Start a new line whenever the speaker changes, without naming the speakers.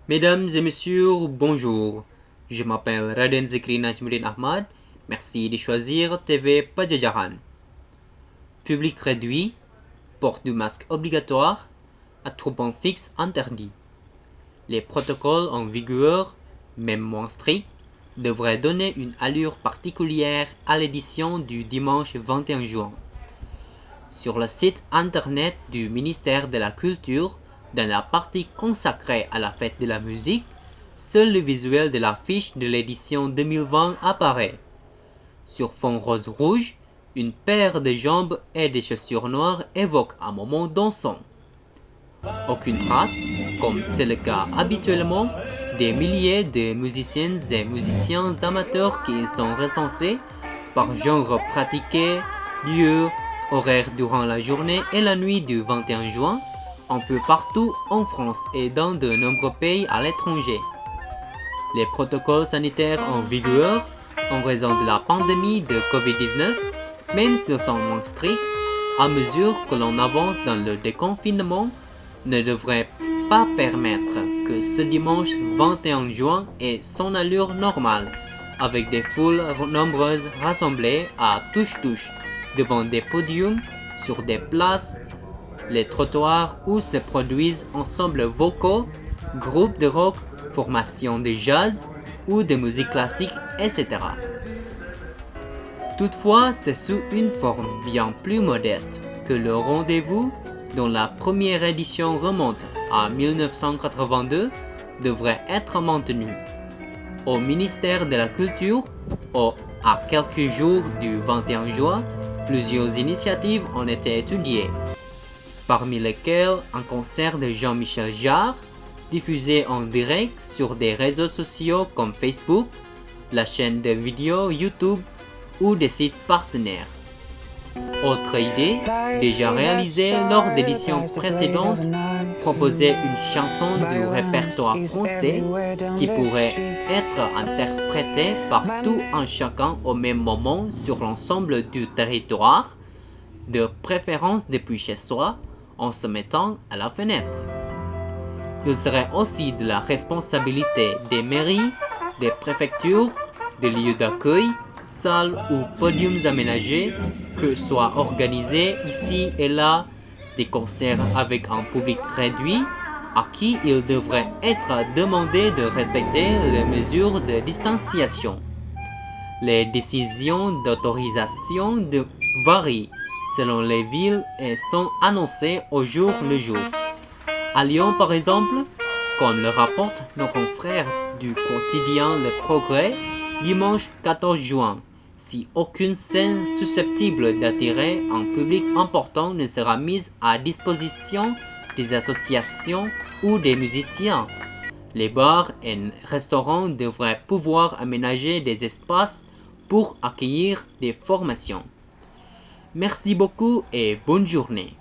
Mesdames et messieurs, bonjour. Je m'appelle Raden Zikri Najmuddin Ahmad. Merci de choisir TV Pajajaran. Public réduit, port du masque obligatoire, attroupement fixe interdit. Les protocoles en vigueur, même moins stricts, devraient donner une allure particulière à l'édition du dimanche 21 juin. Sur le site internet du ministère de la Culture, dans la partie consacrée à la fête de la musique, seul le visuel de l'affiche de l'édition 2020 apparaît. Sur fond rose-rouge, une paire de jambes et des chaussures noires évoque un moment dansant. Aucune trace, comme c'est le cas habituellement, des milliers de musiciennes et musiciens amateurs qui sont recensés par genre pratiqué, lieu, horaire durant la journée et la nuit du 21 juin, un peu partout en France et dans de nombreux pays à l'étranger. Les protocoles sanitaires en vigueur, en raison de la pandémie de Covid-19, même s'ils sont moins stricts, à mesure que l'on avance dans le déconfinement, ne devraient pas permettre que ce dimanche 21 juin ait son allure normale, avec des foules nombreuses rassemblées à touche-touche devant des podiums, sur des places, les trottoirs où se produisent ensembles vocaux, groupes de rock, formations de jazz ou de musique classique, etc. Toutefois, c'est sous une forme bien plus modeste que le rendez-vous, dont la première édition remonte à 1982, devrait être maintenu. Au ministère de la Culture, à quelques jours du 21 juin, plusieurs initiatives ont été étudiées, parmi lesquelles un concert de Jean-Michel Jarre, diffusé en direct sur des réseaux sociaux comme Facebook, la chaîne de vidéos YouTube ou des sites partenaires. Autre idée, déjà réalisée lors d'éditions précédentes, proposer une chanson du répertoire français qui pourrait être interprétée par tout un chacun au même moment sur l'ensemble du territoire, de préférence depuis chez soi, en se mettant à la fenêtre. Il serait aussi de la responsabilité des mairies, des préfectures, des lieux d'accueil, salles ou podiums aménagés que soient organisés ici et là des concerts avec un public réduit à qui il devrait être demandé de respecter les mesures de distanciation. Les décisions d'autorisation varient selon les villes et sont annoncées au jour le jour. À Lyon par exemple, comme le rapportent nos confrères du quotidien Le Progrès, dimanche 14 juin, si aucune scène susceptible d'attirer un public important ne sera mise à disposition des associations ou des musiciens, les bars et restaurants devraient pouvoir aménager des espaces pour accueillir des formations. Merci beaucoup et bonne journée.